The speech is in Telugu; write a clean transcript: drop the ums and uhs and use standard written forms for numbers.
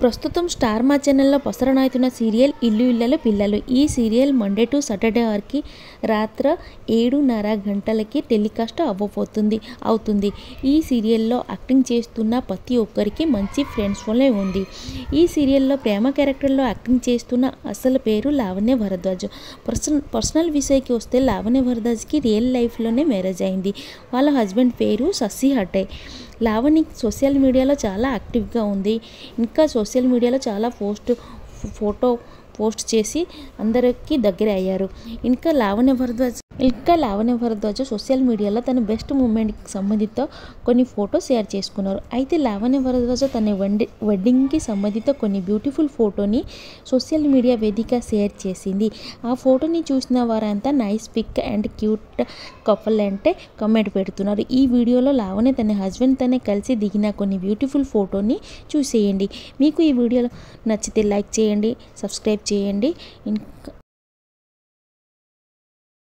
ప్రస్తుతం స్టార్ మా ఛానల్లో ప్రసారమవుతున్న సీరియల్ ఇల్లు ఇళ్ళలో పిల్లలు. ఈ సీరియల్ మండే టు సాటర్డే వరకు రాత్రి 7:30 గంటలకి టెలికాస్ట్ అవుతుంది. ఈ సీరియల్లో యాక్టింగ్ చేస్తున్న ప్రతి ఒక్కరికి మంచి ఫ్రెండ్స్ ఫాలోయింగ్ ఉంది. ఈ సీరియల్లో ప్రేమ క్యారెక్టర్లో యాక్టింగ్ చేస్తున్న అసలు పేరు లావణ్య భరద్వాజ్. పర్సనల్ విషయానికి వస్తే లావణ్య భరద్వాజ్కి రియల్ లైఫ్లోనే మ్యారేజ్ అయింది. వాళ్ళ హస్బెండ్ పేరు శశి హట్టే. లావణ్య సోషల్ మీడియాలో చాలా యాక్టివ్గా ఉంది. ఇంకా సోషల్ మీడియాలో చాలా ఫోటో పోస్ట్ చేసి అందరికీ దగ్గర అయ్యారు. ఇంకా లావణ్య భరద్వాజ్ సోషల్ మీడియాలో తన బెస్ట్ మూమెంట్కి సంబంధిత కొన్ని ఫోటో షేర్ చేసుకున్నారు. అయితే లావణ్య భరద్వాజ్ తన వెడ్డింగ్కి సంబంధిత కొన్ని బ్యూటిఫుల్ ఫోటోని సోషల్ మీడియా వేదిక షేర్ చేసింది. ఆ ఫోటోని చూసిన వారంతా nice pic and cute couple comment కామెంట్ పెడుతున్నారు. ఈ వీడియోలో లావణ్య తన హస్బెండ్ తనే కలిసి దిగిన కొన్ని బ్యూటిఫుల్ ఫోటోని చూసేయండి. మీకు ఈ వీడియో నచ్చితే లైక్ చేయండి, సబ్స్క్రైబ్ చేయండి.